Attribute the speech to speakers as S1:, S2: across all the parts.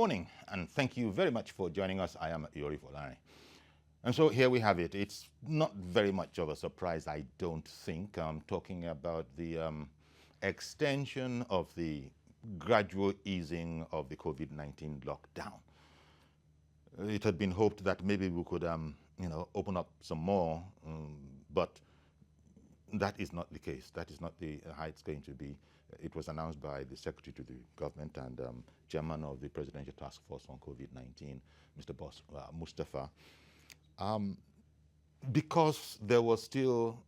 S1: Morning, and thank you very much for joining us. I am Yori Folani. And so here we have it. It's not very much of a surprise, I don't think. I'm talking about the extension of the gradual easing of the COVID-19 lockdown. It had been hoped that maybe we could, open up some more, but that is not the case. That is not how it's going to be. It was announced by the Secretary to the Government and Chairman of the Presidential Task Force on COVID-19, Mr. Mustafa. Because there was still,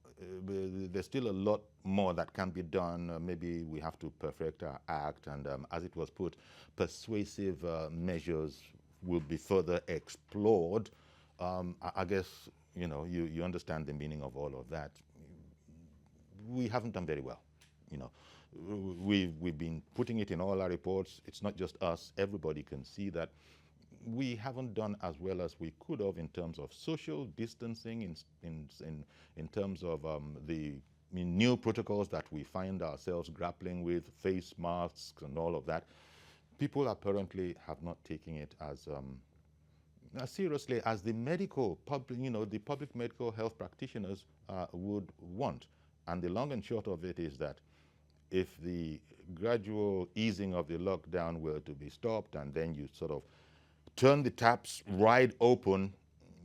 S1: there's still a lot more that can be done. Maybe we have to perfect our act, and as it was put, persuasive measures will be further explored. I guess, you understand the meaning of all of that. We haven't done very well, We've been putting it in all our reports. It's not just us. Everybody can see that we haven't done as well as we could have in terms of social distancing, in terms of the new protocols that we find ourselves grappling with, face masks and all of that. People apparently have not taken it as seriously as the the public medical health practitioners would want. And the long and short of it is that if the gradual easing of the lockdown were to be stopped and then you sort of turn the taps wide open,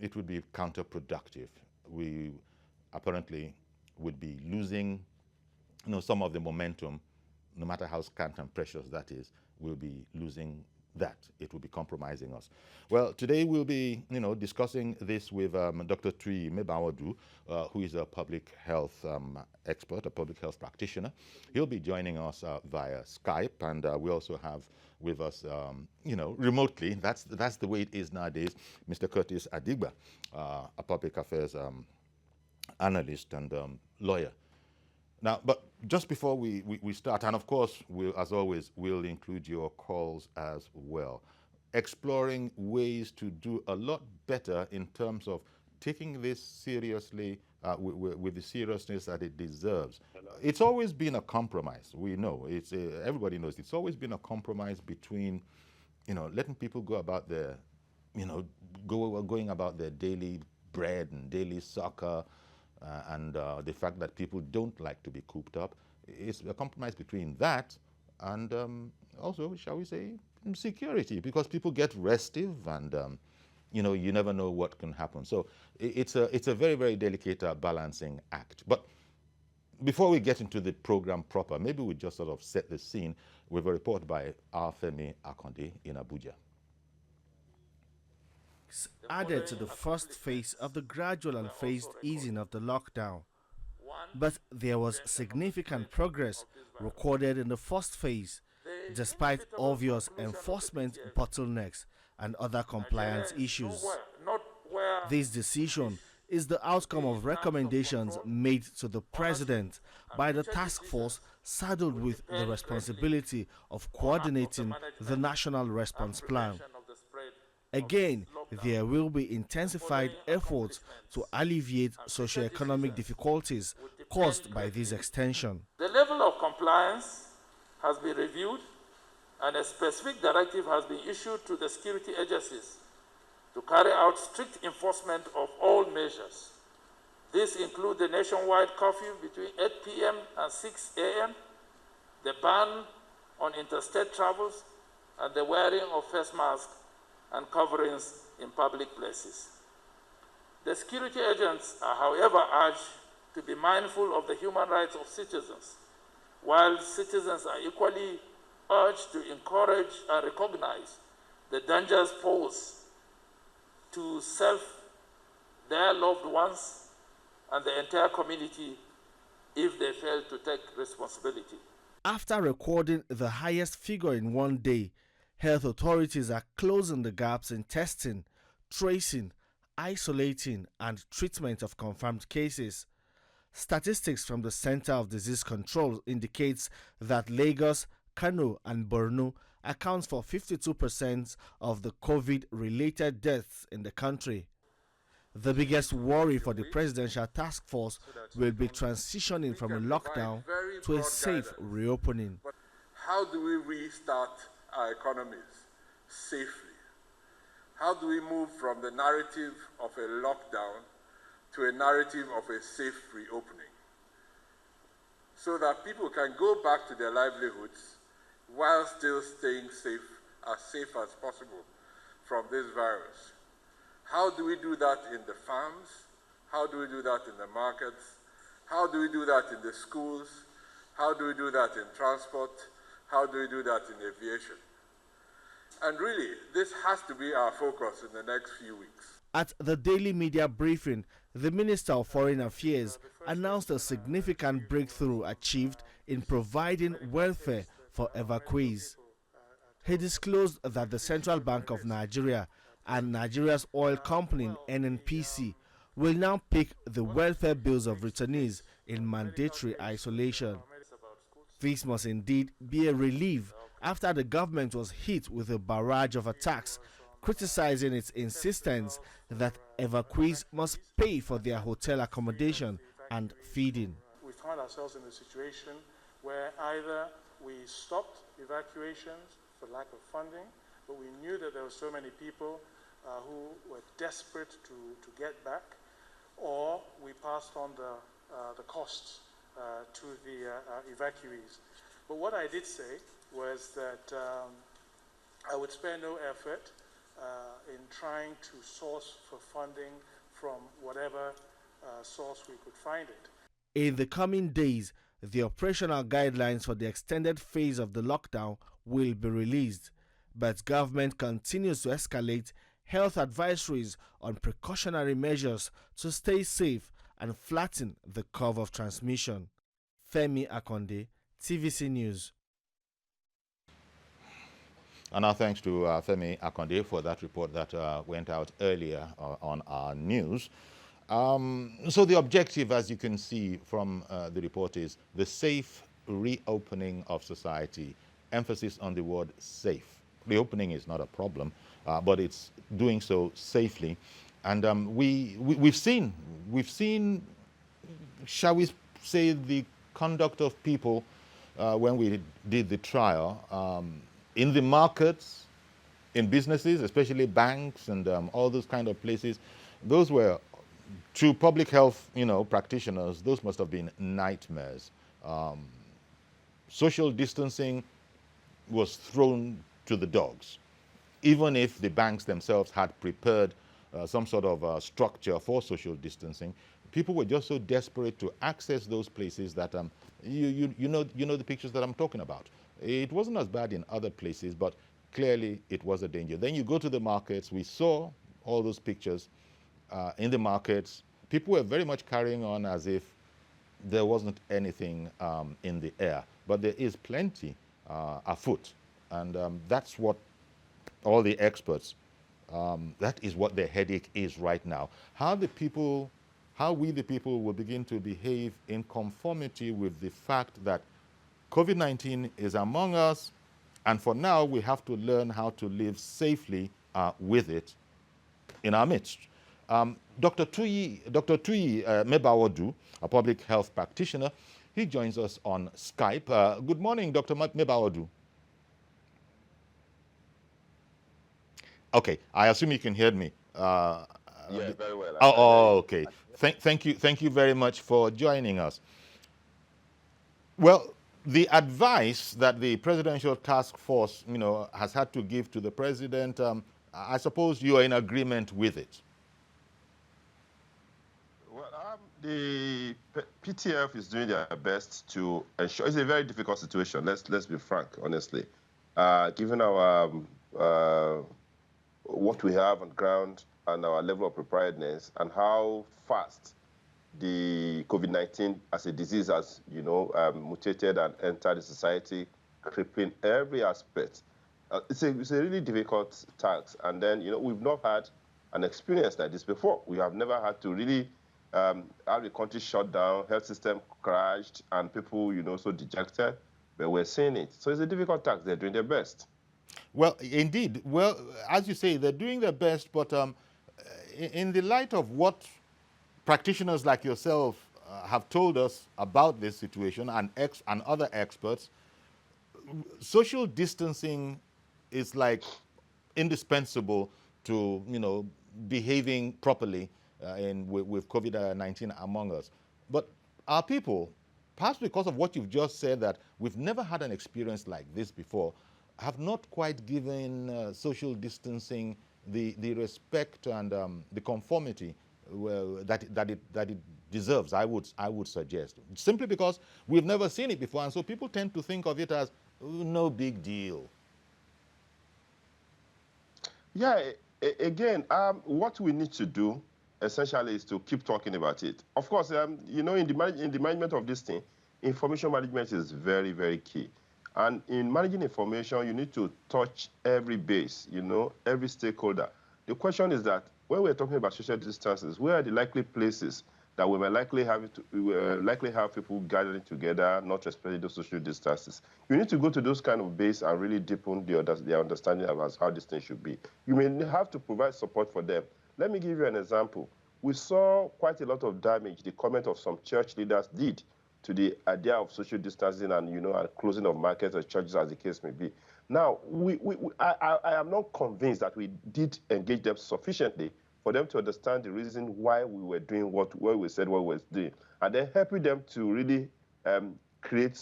S1: it would be counterproductive. We apparently would be losing some of the momentum, no matter how scant and precious that is. We'll be losing that. It will be compromising us. Well, today we'll be, discussing this with Dr. Tui Mebawadu, who is a public health expert, a public health practitioner. He'll be joining us via Skype, and we also have with us, remotely. That's the way it is nowadays, Mr. Curtis Adigba, a public affairs analyst and lawyer. Now, but just before we start, and of course, as always, we'll include your calls as well, exploring ways to do a lot better in terms of taking this seriously with the seriousness that it deserves. It's always been a compromise. We know. Everybody knows. It's always been a compromise between, letting people go about their, going about their daily bread and daily soccer, and the fact that people don't like to be cooped up. It's a compromise between that and also, shall we say, security, because people get restive and, you never know what can happen. So it's a very, very delicate balancing act. But before we get into the program proper, maybe we just sort of set the scene with a report by Femi Akonde in Abuja.
S2: Added to the first phase of the gradual and phased easing of the lockdown. But there was significant progress recorded in the first phase, despite obvious enforcement bottlenecks and other compliance issues. This decision is the outcome of recommendations made to the President by the task force saddled with the responsibility of coordinating the national response plan. Again, there will be intensified efforts to alleviate socio-economic difficulties caused by this extension.
S3: The level of compliance has been reviewed, and a specific directive has been issued to the security agencies to carry out strict enforcement of all measures. These include the nationwide curfew between 8 p.m. and 6 a.m., the ban on interstate travels, and the wearing of face masks and coverings in public places. The security agents are, however, urged to be mindful of the human rights of citizens, while citizens are equally urged to encourage and recognize the dangers posed to self, their loved ones, and the entire community if they fail to take responsibility.
S2: After recording the highest figure in one day, health authorities are closing the gaps in testing, tracing, isolating, and treatment of confirmed cases. Statistics from the Center of Disease Control indicates that Lagos, Kano, and Borno accounts for 52% of the COVID-related deaths in the country. The biggest worry for the Presidential Task Force will be transitioning from a lockdown to a safe reopening.
S4: How do we restart our economies? safely? How do we move from the narrative of a lockdown to a narrative of a safe reopening, so that people can go back to their livelihoods while still staying safe as possible from this virus? How do we do that in the farms? How do we do that in the markets? How do we do that in the schools? How do we do that in transport? How do we do that in aviation? And really, this has to be our focus in the next few weeks.
S2: At the daily media briefing, the Minister of Foreign Affairs announced a significant breakthrough achieved in providing welfare for evacuees. He disclosed that the Central Bank of Nigeria and Nigeria's oil company NNPC will now pick the welfare bills of returnees in mandatory isolation. This must indeed be a relief after the government was hit with a barrage of attacks, criticizing its insistence that evacuees must pay for their hotel accommodation and feeding.
S5: We found ourselves in a situation where either we stopped evacuations for lack of funding, but we knew that there were so many people who were desperate to get back, or we passed on the costs to the evacuees. But what I did say was that I would spare no effort in trying to source for funding from whatever source we could find it.
S2: In the coming days, the operational guidelines for the extended phase of the lockdown will be released, but government continues to escalate health advisories on precautionary measures to stay safe and flatten the curve of transmission. Femi Akonde, TVC News.
S1: And our thanks to Femi Akonde for that report that went out earlier on our news. So the objective, as you can see from the report, is the safe reopening of society. Emphasis on the word safe. Reopening is not a problem, but it's doing so safely. And we've seen, shall we say, the conduct of people when we did the trial in the markets, in businesses, especially banks and all those kind of places. Those were, to public health, practitioners, those must have been nightmares. Social distancing was thrown to the dogs, even if the banks themselves had prepared some sort of structure for social distancing. People were just so desperate to access those places that you know the pictures that I'm talking about. It wasn't as bad in other places, but clearly it was a danger. Then you go to the markets. We saw all those pictures in the markets. People were very much carrying on as if there wasn't anything in the air, but there is plenty afoot, and that's what all the experts, that is what their headache is right now. How we the people will begin to behave in conformity with the fact that COVID-19 is among us, and for now we have to learn how to live safely with it in our midst. Dr. Tuyi Mebawodu, a public health practitioner, he joins us on Skype. Good morning, Dr. Mebawodu. Okay, I assume you can hear me.
S6: Yeah, very well.
S1: Okay. Thank you very much for joining us. Well, the advice that the Presidential Task Force, has had to give to the president, I suppose you are in agreement with it.
S6: Well, the PTF is doing their best to ensure. It's a very difficult situation. Let's be frank, honestly. Given our what we have on ground and our level of preparedness and how fast the COVID-19 as a disease has, mutated and entered the society, crippling every aspect. It's a really difficult task. And then, we've not had an experience like this before. We have never had to really have the country shut down, health system crashed, and people, so dejected. But we're seeing it. So it's a difficult task. They're doing their best.
S1: Well, indeed. Well, as you say, they're doing their best, but in the light of what practitioners like yourself have told us about this situation and other experts, social distancing is like indispensable to, behaving properly with COVID-19 among us. But our people, perhaps because of what you've just said, that we've never had an experience like this before, have not quite given social distancing the respect and the conformity that it deserves, I would suggest. Simply because we've never seen it before, and so people tend to think of it as no big deal.
S6: Yeah, again, what we need to do essentially is to keep talking about it. Of course, in the management of this thing, information management is very, very key. And in managing information, you need to touch every base, every stakeholder. The question is that when we're talking about social distances, where are the likely places that we may likely have people gathering together, not respecting those social distances? You need to go to those kind of base and really deepen their understanding of how this thing should be. You may have to provide support for them. Let me give you an example. We saw quite a lot of damage the comment of some church leaders did to the idea of social distancing and, and closing of markets or churches, as the case may be. Now, I am not convinced that we did engage them sufficiently for them to understand the reason why we were doing what we said what we were doing, and then helping them to really create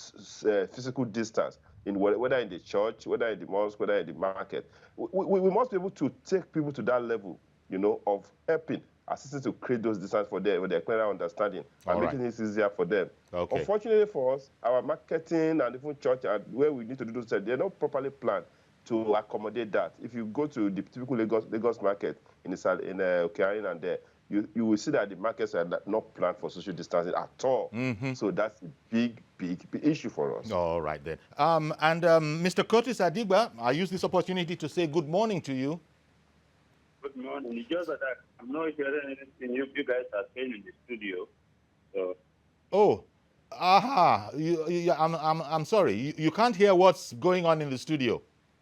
S6: physical distance, whether in the church, whether in the mosque, whether in the market. We must be able to take people to that level, of helping, assisting to create those distance for them with their clearer understanding and making it easier for them.
S1: Okay.
S6: Unfortunately for us, our marketing and even church, and where we need to do those things, they're not properly planned to accommodate that. If you go to the typical Lagos market in OKOROAFOR and there, you will see that the markets are not planned for social distancing at all. Mm-hmm. So that's a big issue for us.
S1: All right then. Mr. Curtis Adigba, I use this opportunity to say good morning to you.
S7: Good morning. It's just that I'm not hearing anything you guys are saying in the studio. So.
S1: Oh, aha! I'm sorry. You can't hear what's going on in the studio.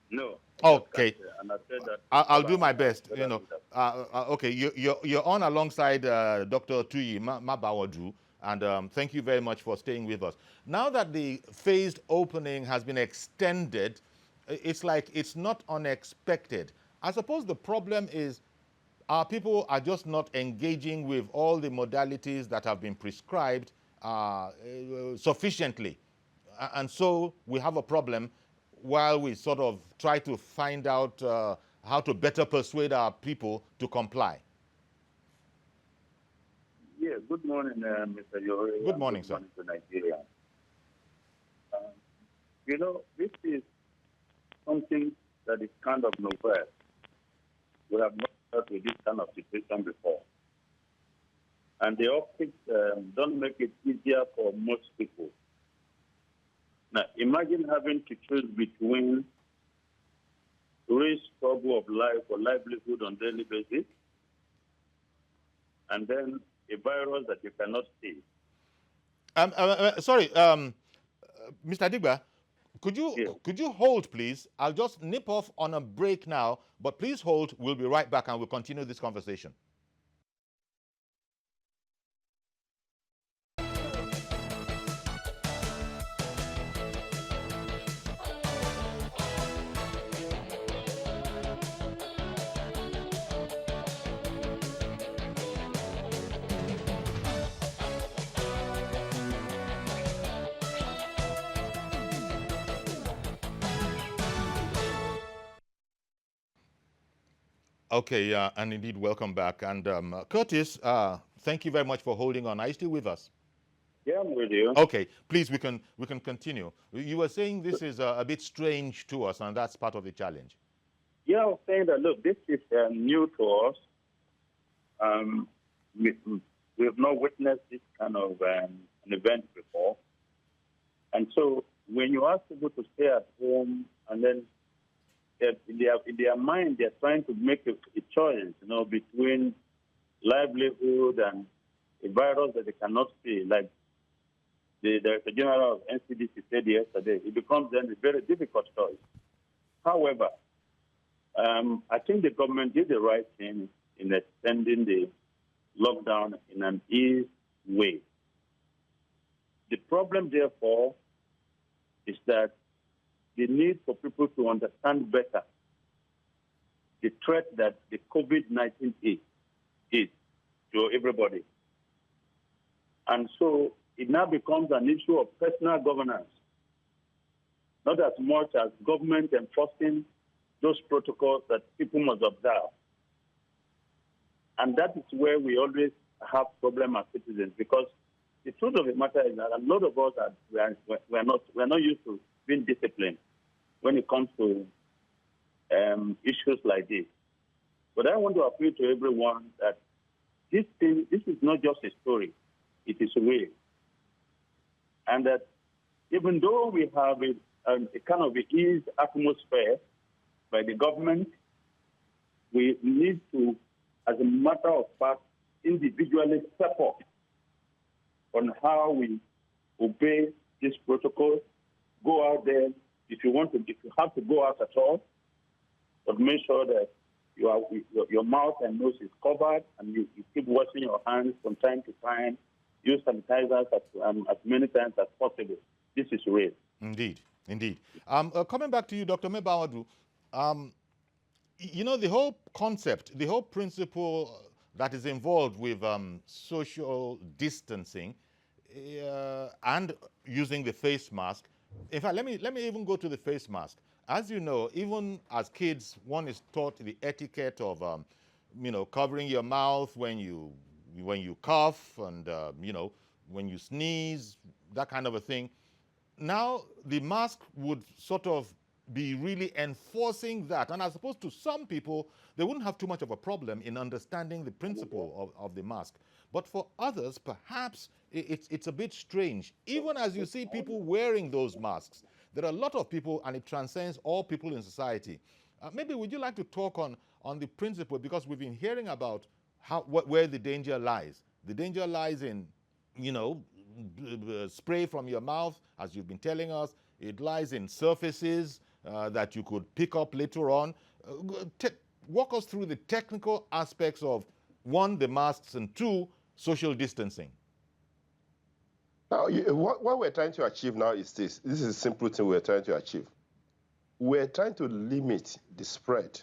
S7: No.
S1: Okay.
S7: And I said that
S1: I'll do my best. Okay. You're on alongside Dr. Tuyi Mabawadu, and thank you very much for staying with us. Now that the phased opening has been extended, it's like it's not unexpected. I suppose the problem is our people are just not engaging with all the modalities that have been prescribed sufficiently. And so we have a problem while we sort of try to find out how to better persuade our people to comply.
S7: Yeah, good morning, Mr. Yori.
S1: Good morning, sir.
S7: Good morning to Nigeria. This is something that is kind of novel. We have not dealt with this kind of situation before. And the optics don't make it easier for most people. Now, imagine having to choose between real struggle of life or livelihood on a daily basis, and then a virus that you cannot see.
S1: Sorry, Mr. Adigba, could you hold, please? I'll just nip off on a break now, but please hold. We'll be right back and we'll continue this conversation. Okay, and indeed, welcome back. And Curtis, thank you very much for holding on. Are you still with us?
S7: Yeah, I'm with you.
S1: Okay, please, we can continue. You were saying this is a bit strange to us, and that's part of the challenge.
S7: Yeah, I was saying that, look, this is new to us. We have not witnessed this kind of an event before. And so when you ask people to stay at home and then in their mind, they're trying to make a choice, between livelihood and a virus that they cannot see. Like the Director General of NCDC said yesterday, it becomes then a very difficult choice. However, I think the government did the right thing in extending the lockdown in an easy way. The problem, therefore, is that the need for people to understand better the threat that the COVID-19 is to everybody. And so it now becomes an issue of personal governance, not as much as government enforcing those protocols that people must observe. And that is where we always have problems as citizens, because the truth of the matter is that a lot of us we're not used to being disciplined when it comes to issues like this. But I want to appeal to everyone that this is not just a story, it is real. And that even though we have a kind of eased atmosphere by the government, we need to, as a matter of fact, individually step up on how we obey this protocol. Go out there if you have to go out at all, but make sure that your mouth and nose is covered, and you keep washing your hands from time to time. Use sanitizers as many times as possible. This is real.
S1: Indeed, indeed. Coming back to you, Dr. Mebawadu, you know, the whole concept, the whole principle that is involved with social distancing and using the face mask. In fact, let me even go to the face mask. As you know, even as kids, one is taught the etiquette of, you know, covering your mouth when you cough and, you know, when you sneeze, that kind of a thing. Now, the mask would sort of be really enforcing that. And as opposed to some people, they wouldn't have too much of a problem in understanding the principle of the mask. But for others, perhaps it's a bit strange. Even as you see people wearing those masks, there are a lot of people, and it transcends all people in society. Maybe would you like to talk on the principle, because we've been hearing about where the danger lies. The danger lies in, you know, spray from your mouth, as you've been telling us. It lies in surfaces that you could pick up later on. Walk us through the technical aspects of, one, the masks, and two, social distancing.
S6: Now, what we're trying to achieve now is this. This is a simple thing we're trying to achieve. We're trying to limit the spread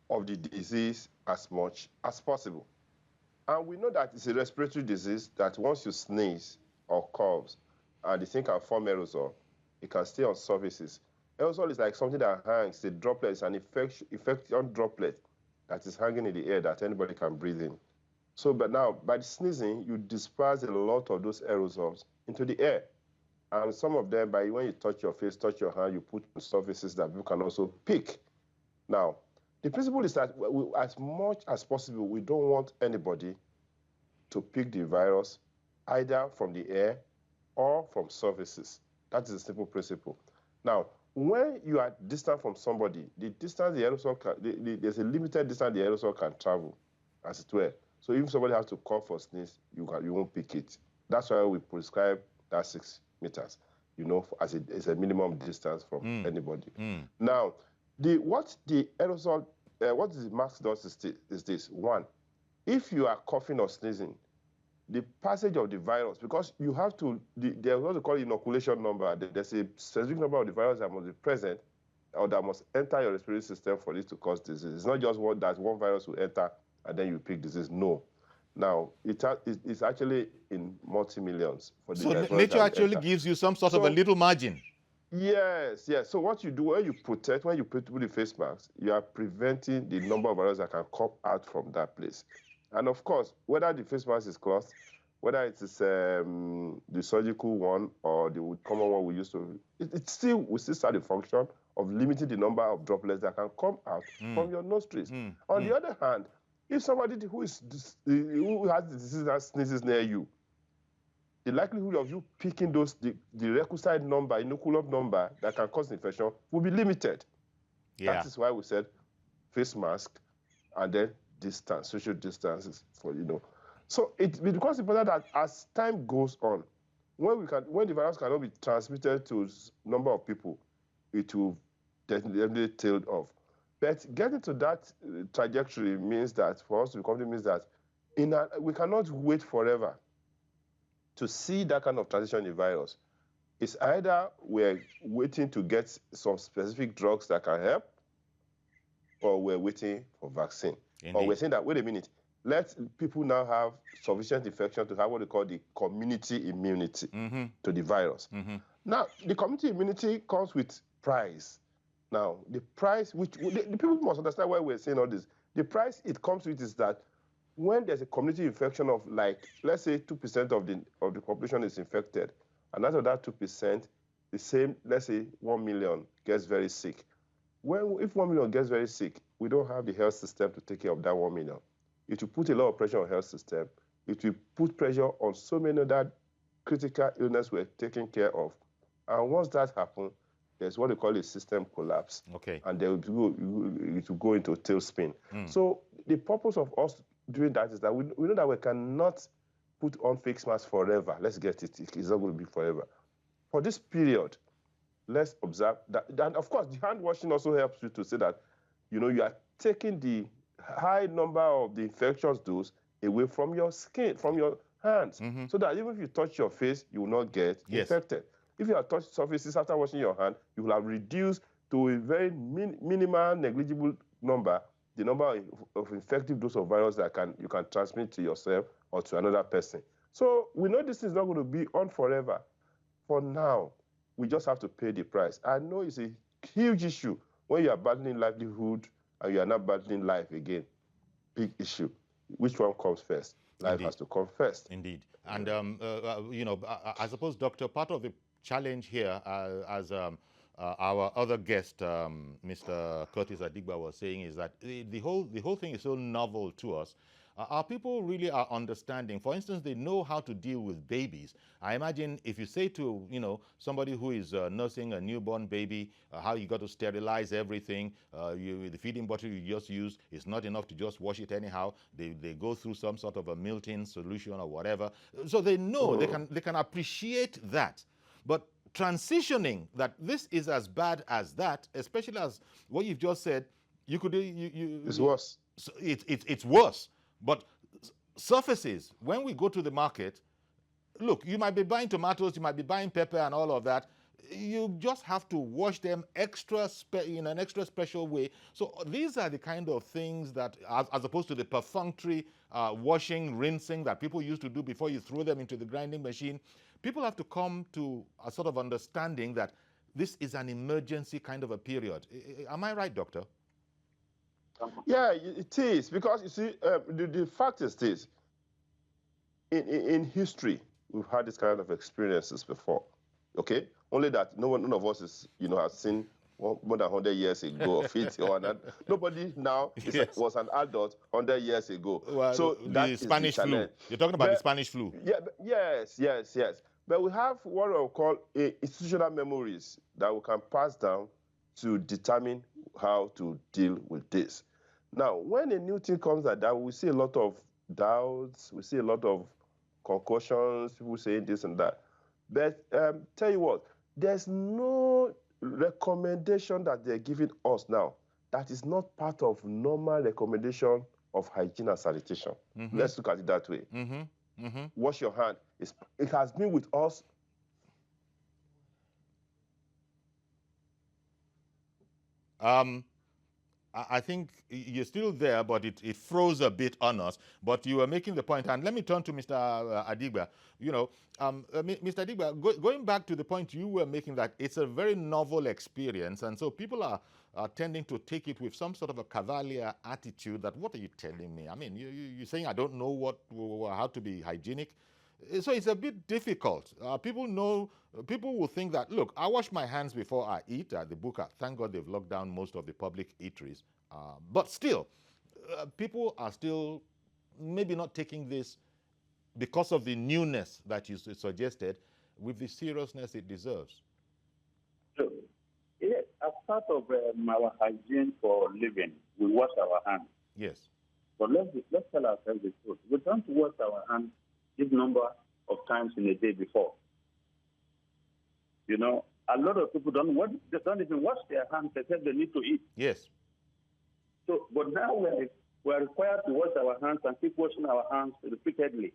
S6: of the disease as much as possible. And we know that it's a respiratory disease that once you sneeze or cough, and the thing can form aerosol, it can stay on surfaces. Aerosol is like something that hangs, the droplet is an infection droplet that is hanging in the air that anybody can breathe in. So, but now, by sneezing, you disperse a lot of those aerosols into the air. And some of them, when you touch your face, touch your hand, you put on surfaces that people can also pick. Now, the principle is that as much as possible, we don't want anybody to pick the virus either from the air or from surfaces. That is a simple principle. Now, when you are distant from somebody, the distance the aerosol there's a limited distance the aerosol can travel, as it were. So if somebody has to cough or sneeze, you won't pick it. That's why we prescribe that 6 meters, you know, as a minimum distance from anybody. Now, what the mask does is this. One, if you are coughing or sneezing, the passage of the virus, because you have to, there's what we call inoculation number. There's a specific number of the virus that must be present or that must enter your respiratory system for it to cause disease. It's not just one virus will enter and then you pick disease. No. Now, it's actually in multi-millions.
S1: So nature actually gives you some sort of a little margin.
S6: Yes, yes. So what you do when you put the face mask, you are preventing the number of viruses that can come out from that place. And of course, whether the face mask is cloth, whether it is the surgical one or the common one we used to, we still start the function of limiting the number of droplets that can come out from your nostrils. On the other hand, if somebody who has the disease that sneezes near you, the likelihood of you picking the requisite number, inoculum number that can cause infection will be limited. Yeah. That is why we said face mask and then distance, social distances for, you know. So it becomes important that as time goes on, when the virus cannot be transmitted to a number of people, it will definitely tail off. But getting to that trajectory means that, for us to become, means that we cannot wait forever to see that kind of transition in the virus. It's either we're waiting to get some specific drugs that can help, or we're waiting for vaccine.
S1: Indeed.
S6: Or we're saying that, wait a minute, let people now have sufficient infection to have what they call the community immunity to the virus. Now, the community immunity comes with price. Now, the price, which the people must understand why we're saying all this. The price it comes with is that when there's a community infection of, like, let's say 2% of the population is infected, and out of that 2%, the same, let's say 1 million gets very sick. If 1 million gets very sick, we don't have the health system to take care of that 1 million. It will put a lot of pressure on the health system. It will put pressure on so many other critical illness we're taking care of. And once that happens, there's what they call a system collapse.
S1: Okay.
S6: And it will go into a tailspin. So the purpose of us doing that is that we know that we cannot put on face masks forever. Let's get it. It's not going to be forever. For this period, let's observe that. And of course, the hand washing also helps you to say that, you are taking the high number of the infectious dose away from your skin, from your hands, so that even if you touch your face, you will not get infected. If you have touched surfaces after washing your hand, you will have reduced to a very minimal, negligible number, the number of infective dose of virus that you can transmit to yourself or to another person. So we know this is not going to be on forever. For now, we just have to pay the price. I know it's a huge issue when you are battling livelihood and you are not battling life again. Big issue. Which one comes first? Life has to come first.
S1: Indeed. And, I suppose, Doctor, part of the challenge here, as our other guest, Mr. Curtis Adigba, was saying, is that the whole thing is so novel to us. Our people really are understanding. For instance, they know how to deal with babies. I imagine if you say to somebody who is nursing a newborn baby how you got to sterilize everything, the feeding bottle you just use is not enough to just wash it anyhow. They go through some sort of a Milton solution or whatever. So they know they can appreciate that. But transitioning that this is as bad as that, especially as what you've just said, it's
S6: worse.
S1: It's worse. But surfaces, when we go to the market, look, you might be buying tomatoes, you might be buying pepper and all of that. You just have to wash them in an extra special way. So these are the kind of things that, as opposed to the perfunctory washing, rinsing that people used to do before you throw them into the grinding machine, people have to come to a sort of understanding that this is an emergency kind of a period. Am I right, Doctor?
S6: Yeah, it is, because you see, the fact is this: in history, we've had this kind of experiences before. Okay, only that none of us is, has seen more than 100 years ago of it. Nobody now was an adult 100 years ago.
S1: Well,
S6: so
S1: the Spanish flu. You're talking about the Spanish flu.
S6: Yeah. Yes. But we have what I call institutional memories that we can pass down to determine how to deal with this. Now, when a new thing comes like that, we see a lot of doubts, we see a lot of concussions, people saying this and that. But tell you what, there's no recommendation that they're giving us now that is not part of normal recommendation of hygiene and sanitation. Let's look at it that way. Wash your hand. It has been with us.
S1: I think you're still there, but it froze a bit on us. But you were making the point, and let me turn to Mr. Adigba. Mr. Adigba, going back to the point you were making, that it's a very novel experience, and so people are tending to take it with some sort of a cavalier attitude. That, what are you telling me? I mean, you're saying I don't know how to be hygienic. So it's a bit difficult. People will think that, look, I wash my hands before I eat. The Buka, thank God they've locked down most of the public eateries. But still, people are still maybe not taking this, because of the newness that you suggested, with the seriousness it deserves.
S7: So, as part of our hygiene for living, we wash our hands.
S1: Yes.
S7: But let's tell ourselves the truth. We don't wash our hands this number of times in a day before. A lot of people don't even wash their hands except they need to eat.
S1: Yes.
S7: So, but now we're required to wash our hands and keep washing our hands repeatedly.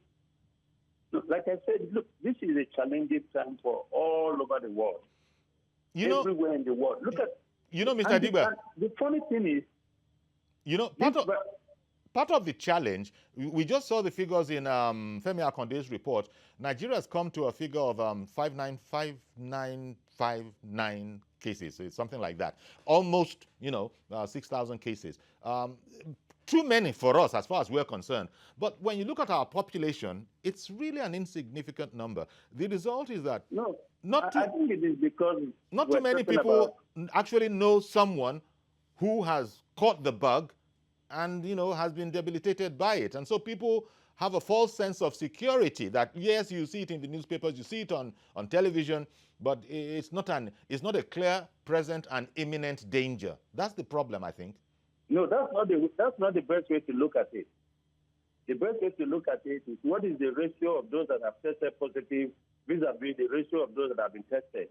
S7: Like I said, look, this is a challenging time for all over the world. Everywhere in the world. Look at.
S1: Mr. Adigba.
S7: The funny thing is,
S1: You know, part of the challenge, we just saw the figures in Femi Akonde's report. Nigeria has come to a figure of 5959 cases. So it's something like that. Almost, 6,000 cases. Too many for us as far as we're concerned. But when you look at our population, it's really an insignificant number. The result is that
S7: I think it is because
S1: not too many people actually know someone who has caught the bug and, has been debilitated by it. And so people have a false sense of security that, yes, you see it in the newspapers, you see it on television, but it's not a clear, present, and imminent danger. That's the problem, I think.
S7: No, that's not the best way to look at it. The best way to look at it is what is the ratio of those that have tested positive vis-a-vis the ratio of those that have been tested.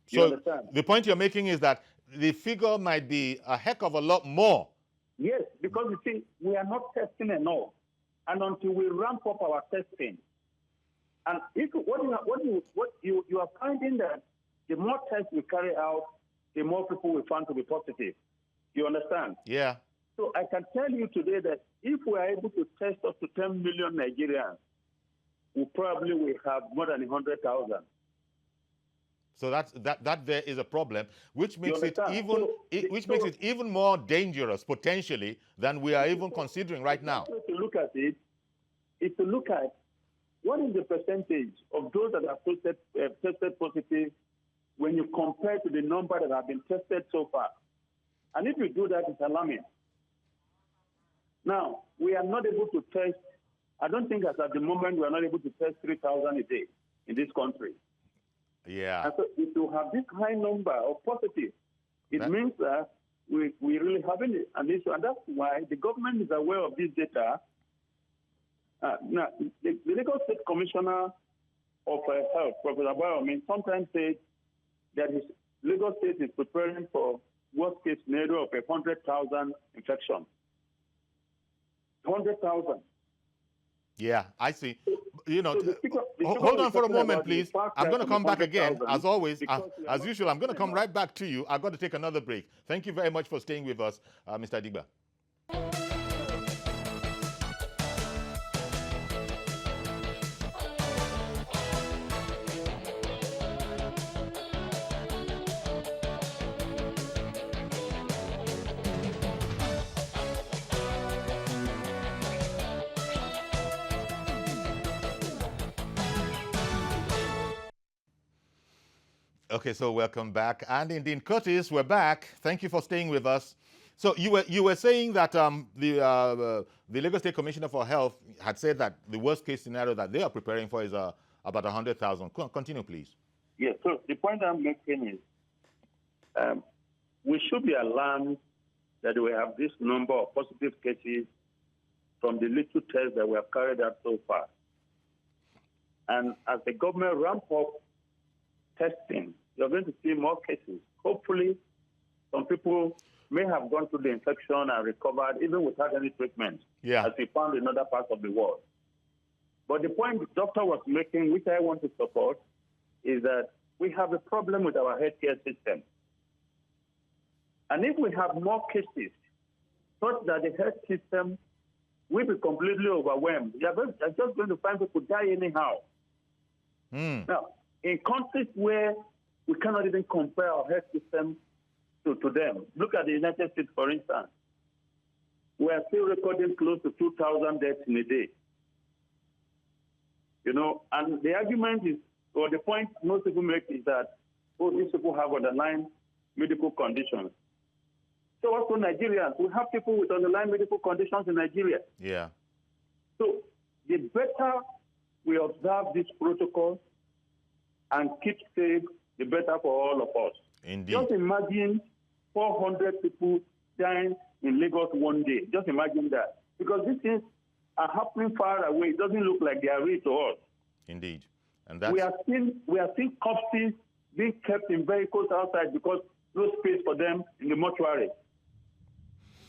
S7: You understand?
S1: The point you're making is that the figure might be a heck of a lot more.
S7: Yes, because you see, we are not testing enough. And until we ramp up our testing, and what you are finding that the more tests we carry out, the more people we find to be positive. You understand?
S1: Yeah.
S7: So I can tell you today that if we are able to test up to 10 million Nigerians, we probably will have more than 100,000.
S1: So that there is a problem, which makes it even more dangerous potentially than we are even considering right now.
S7: To look at it is to look at what is the percentage of those that have tested positive when you compare to the number that have been tested so far. And if you do that, it's alarming. Now, we are not able to test, I don't think as at the moment we are not able to test 3,000 a day in this country.
S1: Yeah.
S7: And so if you have this high number of positive, it means that we really having an issue. And that's why the government is aware of this data. Now, the Lagos State Commissioner of Health, Professor Bayomi, sometimes says that Lagos State is preparing for worst-case scenario of 100,000 infections. 100,000.
S1: Yeah, I see. Hold on for a moment, please. I'm going to come back again, as always. As usual, I'm going to come right back to you. I've got to take another break. Thank you very much for staying with us, Mr. Digba. Okay, so welcome back. And indeed, Curtis, we're back. Thank you for staying with us. So you were saying that the Lagos State Commissioner for Health had said that the worst case scenario that they are preparing for is about 100,000. Continue, please.
S7: Yes, so the point I'm making is we should be alarmed that we have this number of positive cases from the little tests that we have carried out so far. And as the government ramp up testing, you're going to see more cases. Hopefully, some people may have gone through the infection and recovered even without any treatment, as we found in other parts of the world. But the point the doctor was making, which I want to support, is that we have a problem with our healthcare system. And if we have more cases, such that the health system will be completely overwhelmed, you're just going to find people die anyhow. Now, in countries where we cannot even compare our health system to them, look at the United States, for instance. We are still recording close to 2,000 deaths in a day. And the argument is, or the point most people make is that, these people have underlying medical conditions. So also Nigerians, we have people with underlying medical conditions in Nigeria.
S1: Yeah.
S7: So the better we observe this protocol and keep safe, the better for all of us.
S1: Indeed.
S7: Just imagine 400 people dying in Lagos one day. Just imagine that. Because these things are happening far away. It doesn't look like they are real to us.
S1: Indeed. And that's...
S7: We are seeing corpses being kept in vehicles outside because no space for them in the mortuary.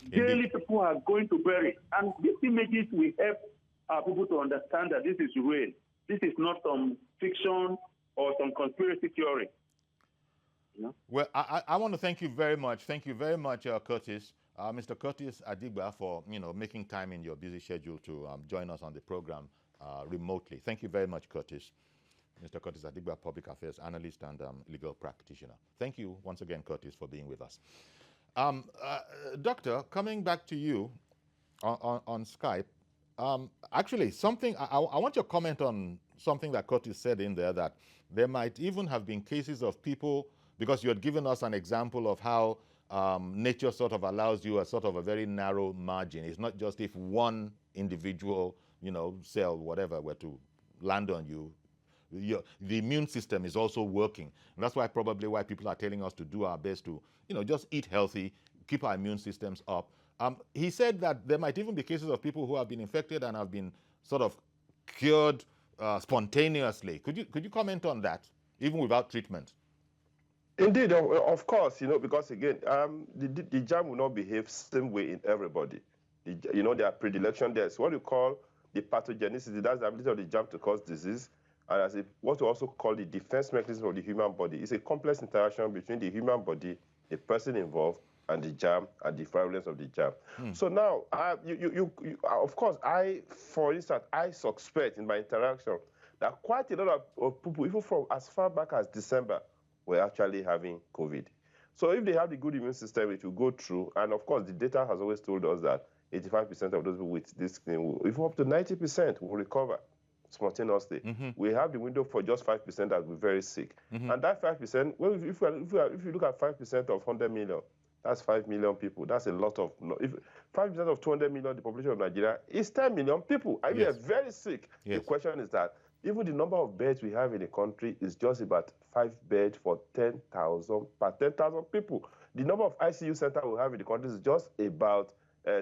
S7: Daily people are going to bury. And these images will help our people to understand that this is real. This is not some fiction or some conspiracy theory.
S1: Well, I want to thank you very much. Thank you very much, Curtis, Mr. Curtis Adigba, for making time in your busy schedule to join us on the program remotely. Thank you very much, Curtis. Mr. Curtis Adigba, Public Affairs Analyst and Legal Practitioner. Thank you once again, Curtis, for being with us. Doctor, coming back to you on Skype, actually, I want your comment on something that Curtis said in there, that there might even have been cases of people, because you had given us an example of how nature sort of allows you a sort of a very narrow margin. It's not just if one individual, cell, whatever, were to land on you, the immune system is also working. And that's probably why people are telling us to do our best to, just eat healthy, keep our immune systems up. He said that there might even be cases of people who have been infected and have been sort of cured spontaneously. Could you comment on that, even without treatment?
S6: Indeed, of course, because again, the germ will not behave same way in everybody. There are predilection there. It's what you call the pathogenicity. That's the ability of the germ to cause disease. And as what we also call the defense mechanism of the human body. It's a complex interaction between the human body, the person involved, and the germ, and the virulence of the germ. So now, of course, for instance, I suspect in my interaction that quite a lot of people, even from as far back as December, were actually having COVID. So if they have the good immune system, it will go through. And of course, the data has always told us that 85% of those people with this thing, if up to 90% will recover spontaneously. We have the window for just 5% that will be very sick. And that 5%, well, if you look at 5% of 100 million, that's 5 million people. That's a lot of, if 5% of 200 million, the population of Nigeria, is 10 million people. I mean, they're very sick. The question is that even the number of beds we have in the country is just about 5 beds for 10,000 per 10,000 people. The number of ICU centers we have in the country is just about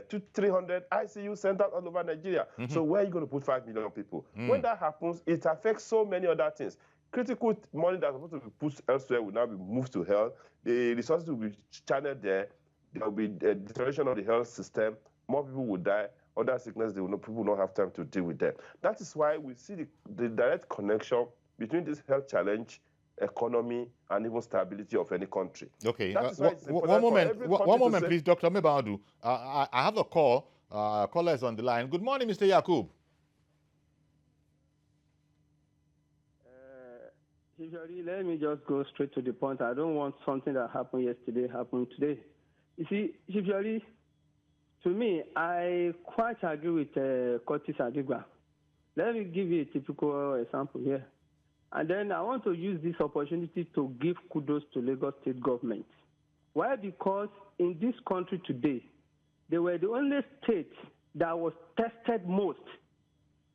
S6: 300 ICU centers all over Nigeria. So where are you going to put 5 million people? When that happens, it affects so many other things. Critical money that's supposed to be put elsewhere will now be moved to health. The resources will be channeled there. There will be a deterioration of the health system. More people will die. Other sickness, people will not have time to deal with them. That is why we see the direct connection between this health challenge, economy, and even stability of any country.
S1: Okay, one moment, please, Dr. Mebadu. I have a call. Caller is on the line. Good morning, Mr. YAQUB.
S8: Usually, let me just go straight to the point. I don't want something that happened yesterday happen today. You see, usually, to me, I quite agree with Curtis Adigba. Let me give you a typical example here. And then I want to use this opportunity to give kudos to Lagos State government. Why? Because in this country today, they were the only state that was tested most,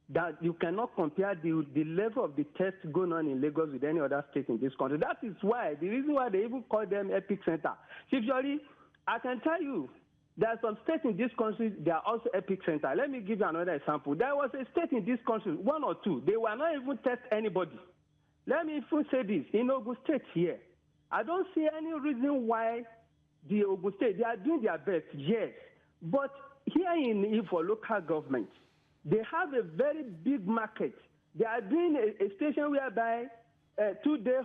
S8: that you cannot compare the level of the test going on in Lagos with any other state in this country. That is why, the reason why they even call them Epic Center. Usually, I can tell you, there are some states in this country, they are also Epic Center. Let me give you another example. There was a state in this country, one or two, they were not even test anybody. Let me even say this, in Ogun State here, I don't see any reason why the Ogun State, they are doing their best, yes. But here in for local government, they have a very big market. They are doing a station whereby 2-day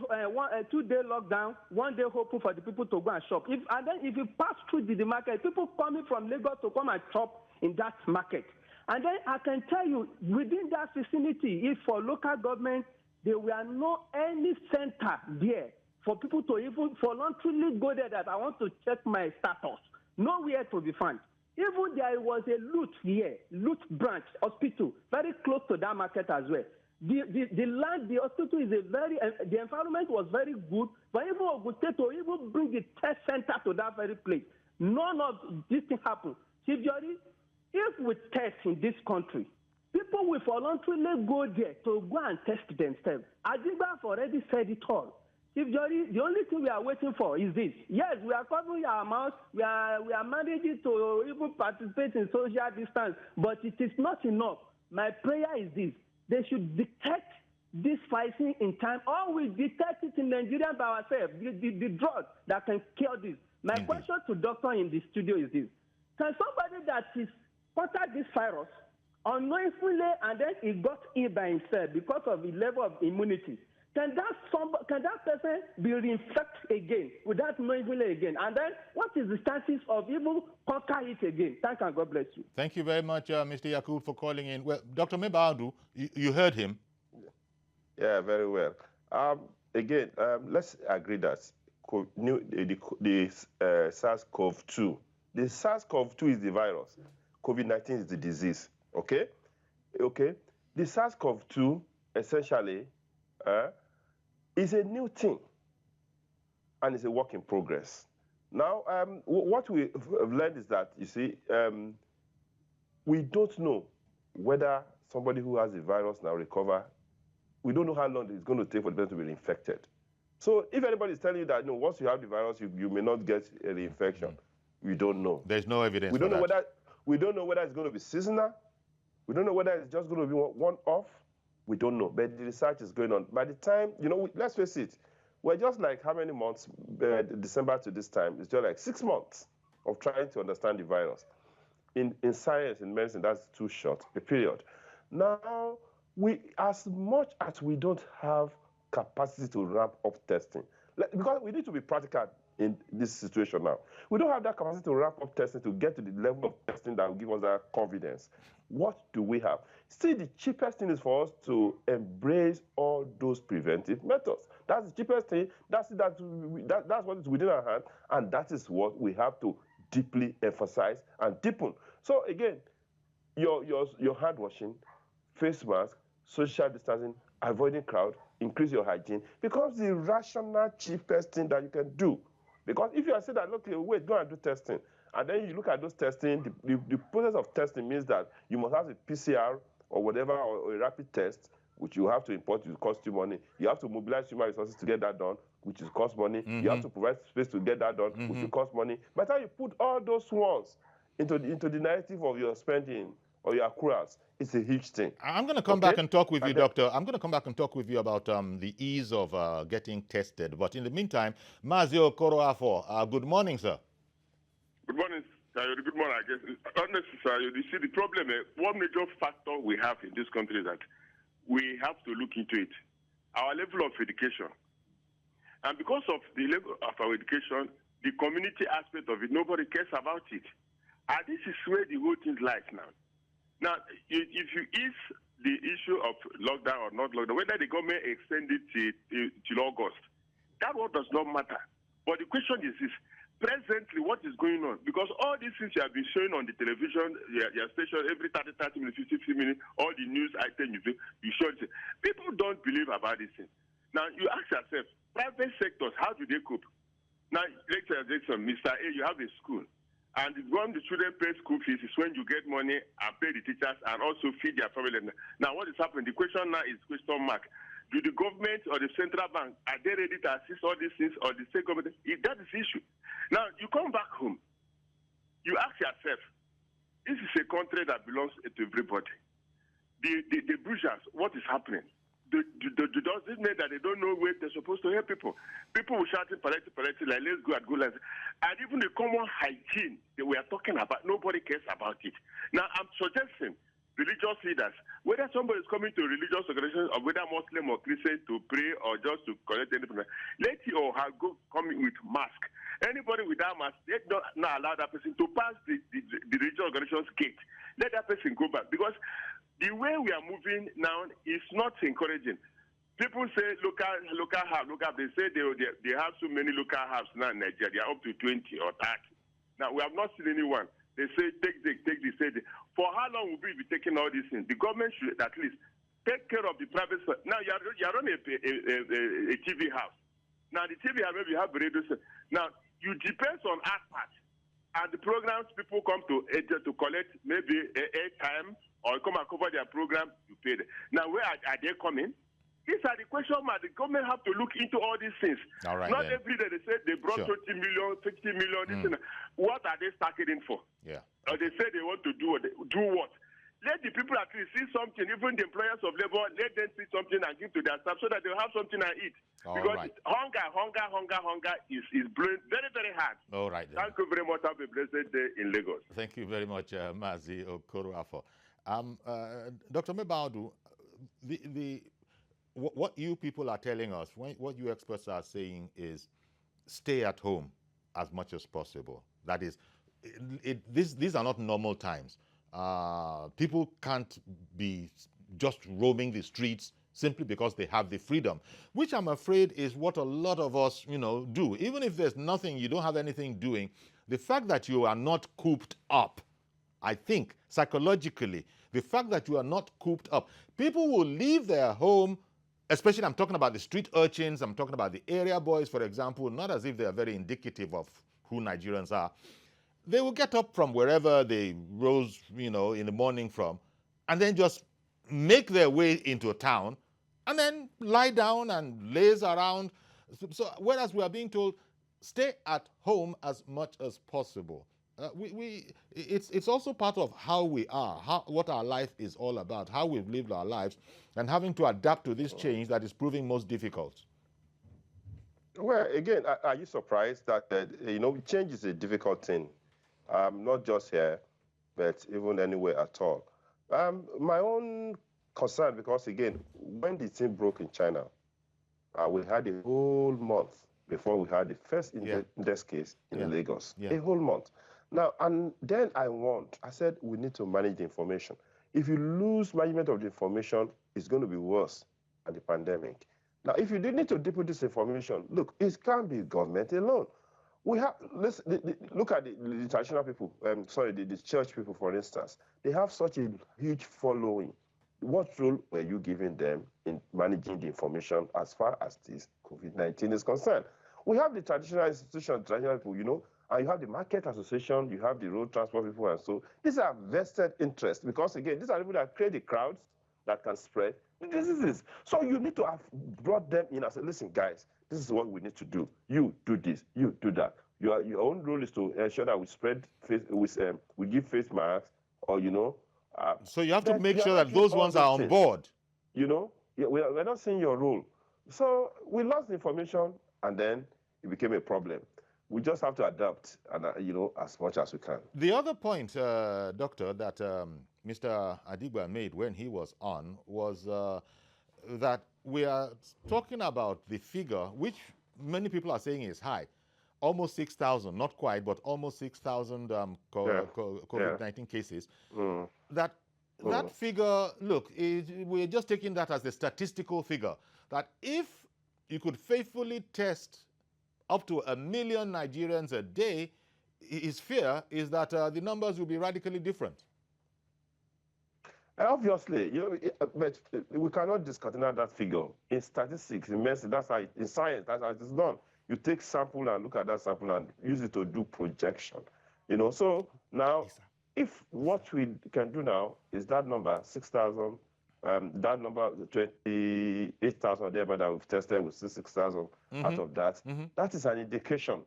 S8: lockdown, 1 day open for the people to go and shop. And then if you pass through the market, people coming from Lagos to come and shop in that market. And then I can tell you, within that vicinity, if for local government, there were no any center there for people to even voluntarily go there that I want to check my status. Nowhere to be found. Even there was a Loot branch hospital, very close to that market as well. The land, the hospital is the environment was very good, but even Ogun State to even bring the test center to that very place. None of this thing happened. Chief Jody, if we test in this country, people will voluntarily go there to go and test themselves. Adigba have already said it all. Chief Jody, the only thing we are waiting for is this. Yes, we are covering our mouth. We are managing to even participate in social distance, but it is not enough. My prayer is this. They should detect this fighting in time, or we detect it in Nigeria by ourselves, the drug that can cure this. My question to doctor in the studio is this. Can somebody that is contact this virus unknowingly and then he got ill by himself because of the level of immunity, can that person be reinfected again without knowing it again? And then what is the chances of even conquer it again? Thank you and God bless you.
S1: Thank you very much, Mr. YAQUB, for calling in. Well, Dr. Mebaudu, you heard him.
S6: Yeah, very well. Again, let's agree that the SARS-CoV-2, the SARS-CoV-2 is the virus. COVID-19 is the disease. Okay? Okay? The SARS-CoV-2 essentially is a new thing, and it's a work in progress. Now, what we have learned is that, you see, we don't know whether somebody who has the virus now recover. We don't know how long it's going to take for the person to be infected. So if anybody is telling you that, no, once you have the virus, you may not get the infection, we don't know.
S1: There's no evidence
S6: we don't
S1: for
S6: know
S1: that.
S6: We don't know whether it's going to be seasonal. We don't know whether it's just going to be one-off. We don't know, but the research is going on. By the time, let's face it, we're just like how many months, December to this time, it's just like 6 months of trying to understand the virus. In science, in medicine, that's too short a period. Now, as much as we don't have capacity to ramp up testing, because we need to be practical in this situation now. We don't have that capacity to ramp up testing to get to the level of testing that will give us that confidence. What do we have? Still, the cheapest thing is for us to embrace all those preventive methods. That's the cheapest thing. That's what is within our hand, and that is what we have to deeply emphasize and deepen. So again, your hand washing, face mask, social distancing, avoiding crowd, increase your hygiene becomes the rational, cheapest thing that you can do. Because if you are saying that, look, wait, go and do testing, and then you look at those testing, the process of testing means that you must have a PCR or whatever, or a rapid test, which you have to import, which costs you money. You have to mobilize human resources to get that done, which is cost money. You have to provide space to get that done, which will cost money. By the time you put all those ones into the narrative of your spending or your accruals, it's a huge thing.
S1: I'm going to come back and talk with you, Doctor. I'm going to come back and talk with you about the ease of getting tested. But in the meantime, Mazi OKOROAFOR, good morning, sir.
S9: Good morning, sir. Good morning, I guess. Honestly, sir, you see, the problem, one major factor we have in this country is that we have to look into it. Our level of education. And because of the level of our education, the community aspect of it, nobody cares about it. And this is where the whole thing lies now. Now, if you ease the issue of lockdown or not lockdown, whether the government extend it till August, that one does not matter. But the question is this, presently, what is going on? Because all these things you have been showing on the television, your station, every 30 minutes, 50 minutes, all the news items you show, people don't believe about this thing. Now, you ask yourself, private sectors, how do they cope? Now, Mr. A, you have a school. And when the children pay school fees is when you get money and pay the teachers and also feed their family. Now, what is happening? The question now is question mark. Do the government or the central bank, are they ready to assist all these things, or the state government? That is the issue. Now, you come back home. You ask yourself, this is a country that belongs to everybody. The bourgeois, what is happening? Does this mean that they don't know where they're supposed to help people? People will shout like, let's go and go. And even the common hygiene that we are talking about, nobody cares about it. Now, I'm suggesting religious leaders, whether somebody is coming to a religious organization, or whether Muslim or Christian to pray or just to collect anything, let you or her go come in with mask. Anybody without mask, let not allow that person to pass the religious organization's gate. Let that person go back, because the way we are moving now is not encouraging. People say local herbs. They say they have so many local herbs now in Nigeria. They are up to 20 or 30. Now, we have not seen anyone. They say, take this. For how long will we be taking all these things? The government should at least take care of the private sector. Now, you are running a TV house. Now, the TV house, maybe you have a radio station. Now, you depend on ASPAT. And the programs people come to collect maybe airtime or come and cover their program, you pay them. Now, where are they coming? These are the question marks. The government have to look into all these things.
S1: All right,
S9: Not every day they say they brought 20 million, 50 million. What are they stacking in for?
S1: Yeah.
S9: Or they say they want to do what? Let the people at least see something. Even the employers of labor, let them see something and give to their staff so that they'll have something to eat. Because hunger is blowing very, very hard.
S1: All right. Then.
S9: Thank you very much. Have a blessed day in Lagos.
S1: Thank you very much, Mazi OKOROAFOR. Dr. Mebaudu, what you people are telling us, what you experts are saying is stay at home as much as possible. That is, these are not normal times. People can't be just roaming the streets simply because they have the freedom, which I'm afraid is what a lot of us, do. Even if there's nothing, you don't have anything doing, the fact that you are not cooped up, I think, psychologically, the fact that you are not cooped up, people will leave their home, especially I'm talking about the street urchins, I'm talking about the area boys, for example, not as if they are very indicative of who Nigerians are. They will get up from wherever they rose, in the morning from, and then just make their way into a town, and then lie down and laze around. So whereas we are being told, stay at home as much as possible. It's also part of how we are, what our life is all about, how we've lived our lives, and having to adapt to this change that is proving most difficult.
S6: Well, again, are you surprised that, change is a difficult thing, not just here, but even anywhere at all? My own concern, because again, when the thing broke in China, we had a whole month before we had the first index case in Lagos. A whole month. Now, and then I said we need to manage the information. If you lose management of the information, it's going to be worse than the pandemic. Now, if you do need to deal with this information, look, it can't be government alone. We have, look at the traditional people, the church people, for instance. They have such a huge following. What role were you giving them in managing the information as far as this COVID-19 is concerned? We have the traditional institutions, traditional people, and you have the market association, you have the road transport people, and so these are vested interests, because again, these are people that create the crowds that can spread diseases. So you need to have brought them in and said, listen, guys, this is what we need to do. You do this, you do that. Your own role is to ensure that we spread we give face masks, or
S1: so you have to make sure that those ones are on board.
S6: We're not seeing your role. So we lost the information, and then it became a problem. We just have to adapt, and as much as we can.
S1: The other point, Doctor, that Mr. Adigba made when he was on was that we are talking about the figure, which many people are saying is high, almost 6,000, not quite, but almost 6,000 COVID-19 cases. That figure, look, we're just taking that as the statistical figure, that if you could faithfully test up to 1 million Nigerians a day, his fear is that the numbers will be radically different.
S6: Obviously, but we cannot discontinue that figure. In statistics, in medicine, in science, that's how it is done. You take sample and look at that sample and use it to do projection. So now, if what we can do now is that number, 6,000, that number, 28,000 there, but that we've tested with 6,000 out of that. That is an indication.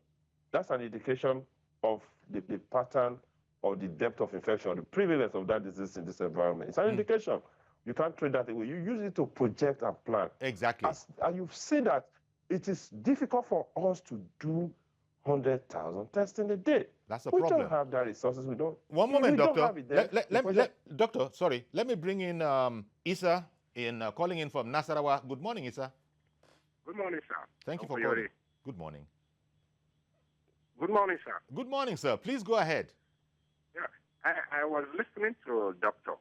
S6: That's an indication of the pattern or the depth of infection, the prevalence of that disease in this environment. It's an indication. You can't trade that away. You use it to project and plan.
S1: Exactly.
S6: And you've seen that it is difficult for us to do 100,000 tests in a day.
S1: That's a problem.
S6: We don't have that resources. We don't.
S1: One moment, Doctor. Doctor, sorry. Let me bring in Isa calling in from NASARAWA. Good morning, Isa.
S10: Good morning, sir.
S1: Thank you for calling. Good morning.
S10: Good morning, sir.
S1: Good morning, sir. Please go ahead.
S10: Yeah, I was listening to Doctor.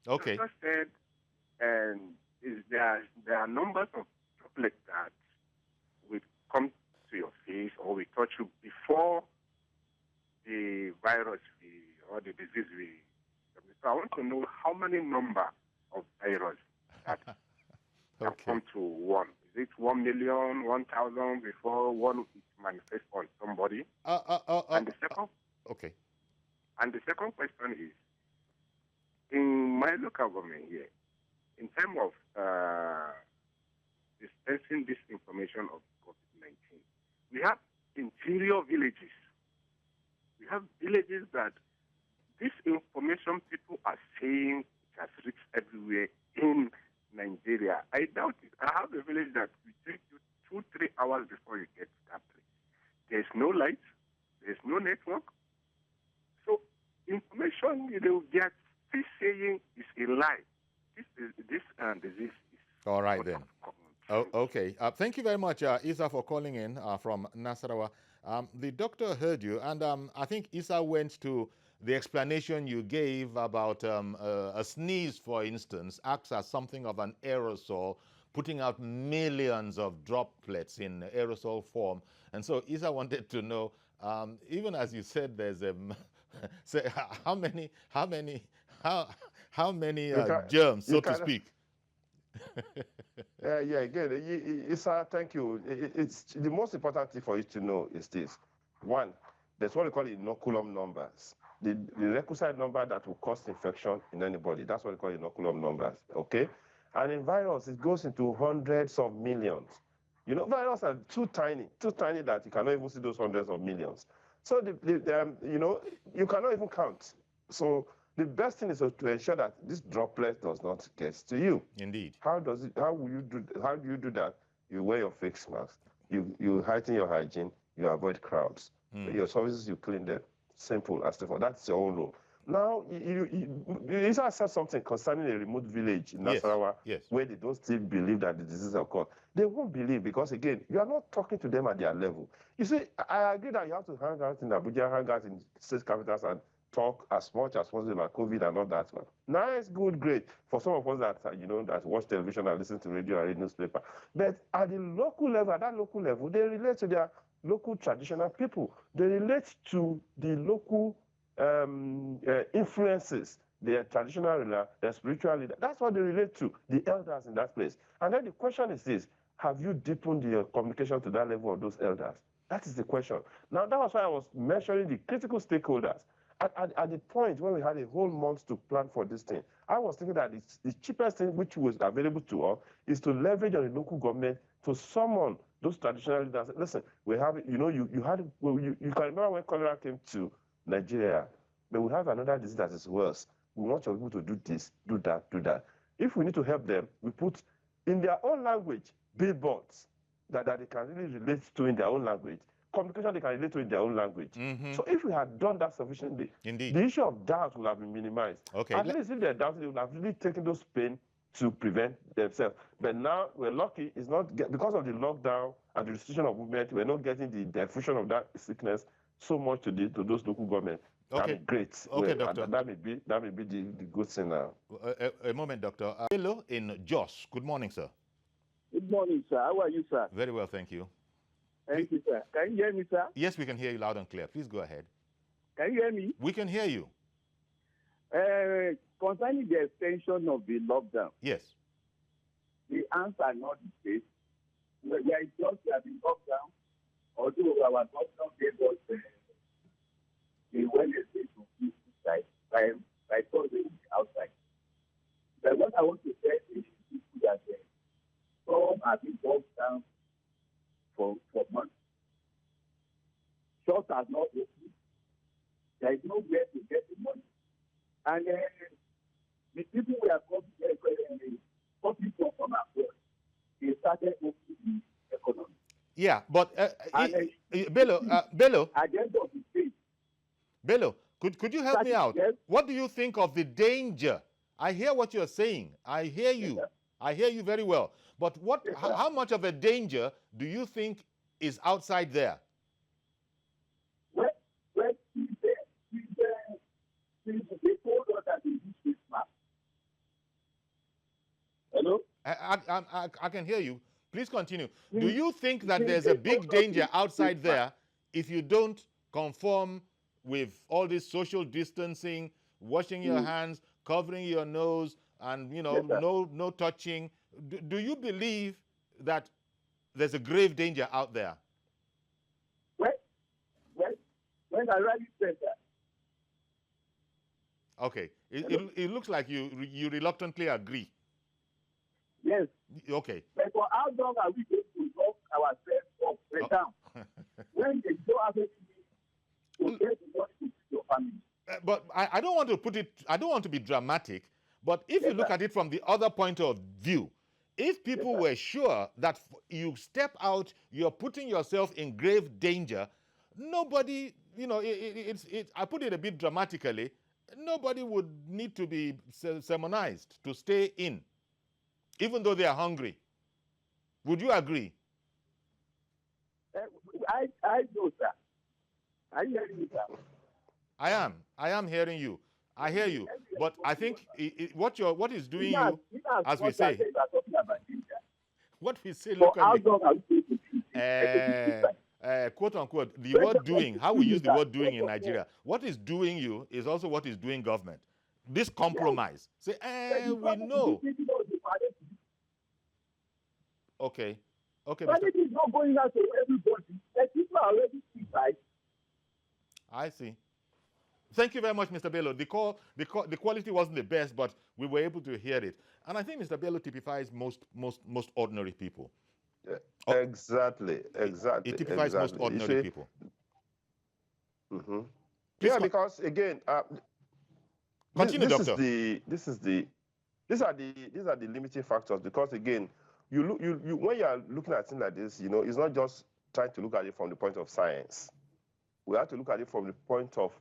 S1: Okay.
S10: Doctor said, and there are numbers of droplets that will come to your face or we touch you before the virus or the disease will. So I want to know how many number of virus that have come to one. Is it 1 million, 1,000 before one manifests on somebody? And the second.
S1: Okay.
S10: And the second question is, in my local government here, in terms of dispensing this information of COVID-19, we have interior villages. We have villages that this information people are saying it has reached everywhere in Nigeria. I doubt it. I have a village that will take you 2-3 hours before you get to that place. There's no light. There's no network. So information, they are still saying is a lie. This disease is
S1: all right then.
S10: Common.
S1: Oh, okay. Thank you very much, Isa, for calling in from Nasarawa. The doctor heard you, and I think Isa went to the explanation you gave about a sneeze, for instance, acts as something of an aerosol, putting out millions of droplets in aerosol form. And so Isa wanted to know, even as you said, there's a say how many germs, so to speak.
S6: Yeah, again, Isa, thank you. It's the most important thing for you to know is this. One, there's what we call inoculum numbers. The requisite number that will cause infection in anybody. That's what we call inoculum numbers, okay? And in virus, it goes into hundreds of millions. You know, viruses are too tiny that you cannot even see those hundreds of millions. So, you know, you cannot even count. So the best thing is to ensure that this droplet does not get to you.
S1: Indeed.
S6: How do you do that? You wear your face mask. You heighten your hygiene. You avoid crowds. Your services, you clean them. Simple as simple. That's your own rule. Now, Isa said something concerning a remote village in Nasarawa, where they don't still believe that the disease occurred. They won't believe because, again, you are not talking to them at their level. You see, I agree that you have to hang out in Abuja, hang out in state capitals, and talk as much as possible about COVID and all that. Nice, good, great for some of us that you know that watch television and listen to radio and read newspaper. But at the local level, at that local level, they relate to their local traditional people. They relate to the local influences, their traditional, their spiritual leader. That's what they relate to, the elders in that place. And then the question is this: have you deepened your communication to that level of those elders? That is the question. Now, that was why I was mentioning the critical stakeholders. At the point when we had a whole month to plan for this thing, I was thinking that the cheapest thing which was available to us is to leverage on the local government to summon those traditional leaders. Listen, we have, you know, you can remember when cholera came to Nigeria, but we have another disease that is worse. We want your people to do this, do that, do that. If we need to help them, we put in their own language billboards that they can really relate to in their own language. Communication they can relate to in their own language. So if we had done that sufficiently,
S1: indeed,
S6: the issue of doubt would have been minimized.
S1: Okay.
S6: At least if they're doubting, they would have really taken those pain to prevent themselves. But now we're lucky, it's not because of the lockdown and the restriction of movement, we're not getting the diffusion of that sickness so much to those local governments.
S1: Okay.
S6: That'd be great.
S1: Okay, Doctor.
S6: That may be the good thing now.
S1: A moment, Doctor. Hello in Jos. Good morning, sir.
S11: Good morning, sir. How are you, sir?
S1: Very well, thank you.
S11: Thank you, sir. Can you hear me, sir?
S1: Yes, we can hear you loud and clear. Please go ahead.
S11: Can you hear me?
S1: We can hear you.
S11: Concerning the extension of the lockdown.
S1: Yes.
S11: The answer not the case. We are just at the lockdown, although our lockdown gave us the Wednesday to be inside, by Thursday outside. But what I want to say is that some have been locked down for months. Shops are not open. There is nowhere to get the money. And the people we are coming from abroad, they started opening the economy.
S1: Yeah, but Bello,
S11: at the end of the day,
S1: Bello, could you help me out?
S11: Yes.
S1: What do you think of the danger? I hear what you're saying. I hear you.
S11: Yes,
S1: I hear you very well. But
S11: Yes,
S1: how much of a danger do you think is outside there?
S11: Well, they told us that they use this map. Hello?
S1: I can hear you. Please continue. Do you think that there's a big danger outside there if you don't conform with all this social distancing, washing your hands, covering your nose, and you know,
S11: Yes,
S1: no touching? Do you believe that there's a grave danger out there?
S11: When I already said that.
S1: Okay. It looks like you reluctantly agree.
S11: Yes.
S1: Okay.
S11: But for how long are we going to lock ourselves up and down? When they don't have anything to get the money to your family.
S1: But I don't want to put it, I don't want to be dramatic, but if you look at it from the other point of view, if people were sure that you step out, you're putting yourself in grave danger, nobody, you know, I put it a bit dramatically, nobody would need to be sermonized to stay in, even though they are hungry. Would you agree?
S11: I know, sir. I hear you, sir.
S1: I am hearing you. I hear you. But I think what is doing you, as we say, what we say locally, quote unquote, the word doing, how we use the word doing in Nigeria, what is doing you is also what is doing government. This compromise. Say, we know. Okay. Okay,
S11: but it is not going out to everybody. The people are already right.
S1: I see. Thank you very much, Mr. Bello. The quality wasn't the best, but we were able to hear it. And I think Mr. Bello typifies most ordinary people.
S6: Yeah, exactly.
S1: It typifies most ordinary people.
S6: Mm-hmm. Yeah, because again,
S1: continue, doctor.
S6: These are the limiting factors, because again, you when you are looking at things like this, it's not just trying to look at it from the point of science. We have to look at it from the point of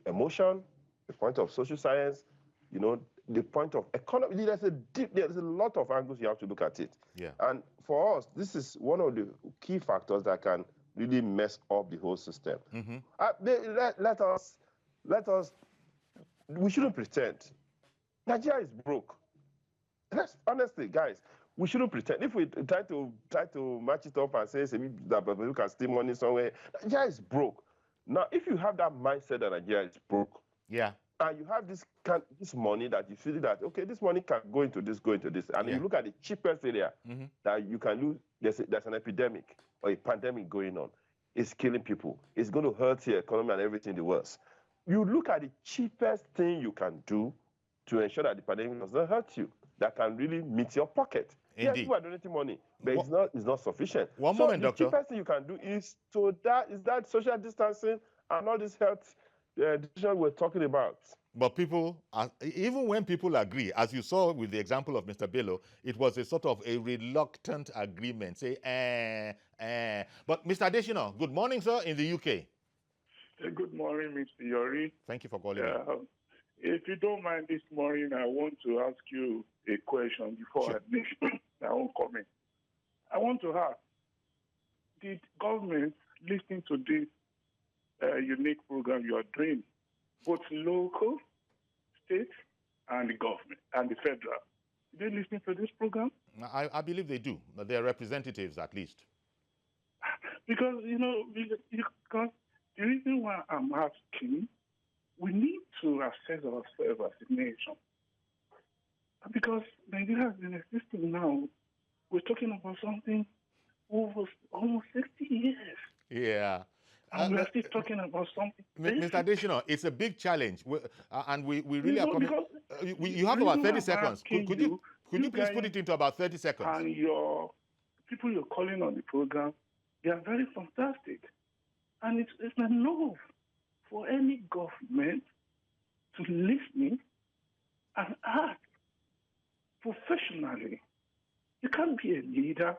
S6: emotion, the point of social science, the point of economy. There's a lot of angles you have to look at it.
S1: Yeah.
S6: And for us, this is one of the key factors that can really mess up the whole system.
S1: Mm-hmm.
S6: Let us. We shouldn't pretend. Nigeria is broke. Honestly, guys, we shouldn't pretend. If we try to match it up and say that we can steal money somewhere, Nigeria is broke. Now, if you have that mindset that Nigeria is broke,
S1: yeah,
S6: and you have this money that you feel that, okay, this money can go into this, and you look at the cheapest area that you can lose, there's an epidemic or a pandemic going on. It's killing people. It's going to hurt your economy and everything the worst. You look at the cheapest thing you can do to ensure that the pandemic does not hurt you, that can really meet your pocket.
S1: Indeed.
S6: Yes, people are donating money, but it's not sufficient.
S1: One moment, doctor.
S6: The cheapest thing you can do is that social distancing and all this health decision we're talking about.
S1: But people, even when people agree, as you saw with the example of Mr. Bello, it was a sort of a reluctant agreement. Say, But Mr. Adesina, good morning, sir, in the UK.
S12: Good morning, Mr. Yori.
S1: Thank you for calling.
S12: If you don't mind, this morning I want to ask you a question before I make my own comment. I want to ask, did government listen to this unique program you are doing, both local, state, and the government, and the federal? Did they listen to this program?
S1: I believe they do, but they're representatives at least.
S12: Because, because the reason why I'm asking, we need to assess ourselves as a nation. Because Nigeria has been existing now. We're talking about something over almost 60 years.
S1: Yeah.
S12: And we're still talking about something.
S1: Mr. Adesina, it's a big challenge. And we really are coming. You have about 30 seconds. Could you please put it into about 30 seconds?
S12: And your people you're calling on the program, they are very fantastic. And it's enough for any government to listen and act professionally. You can't be a leader.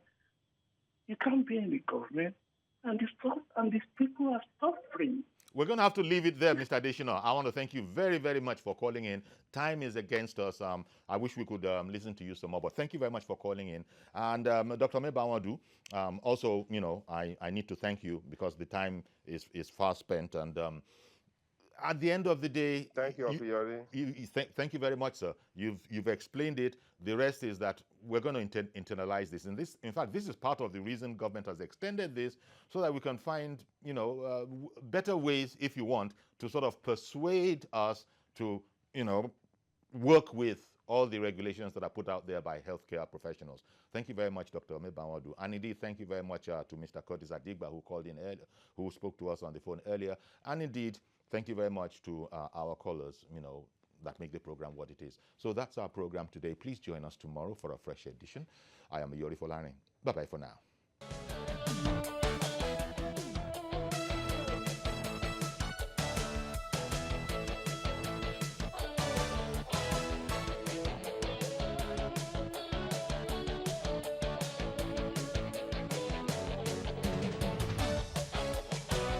S12: You can't be in the government. And these people are suffering.
S1: We're going to have to leave it there, Mr. Adesina. I want to thank you very, very much for calling in. Time is against us. I wish we could listen to you some more, but thank you very much for calling in. And Dr. Mebawadu, also, I need to thank you because the time is far spent. And at the end of the day,
S6: thank you, Yori.
S1: Thank you very much, sir. You've explained it. The rest is that we're going to internalize this, and in fact, this is part of the reason government has extended this so that we can find, better ways, if you want, to sort of persuade us to, work with all the regulations that are put out there by healthcare professionals. Thank you very much, Dr. Mebawadu. And indeed, thank you very much to Mr. Curtis Adigba, who called in earlier, who spoke to us on the phone earlier. And indeed, thank you very much to our callers, that make the program what it is. So that's our program today. Please join us tomorrow for a fresh edition. I am Yori Folarin. Bye-bye for now.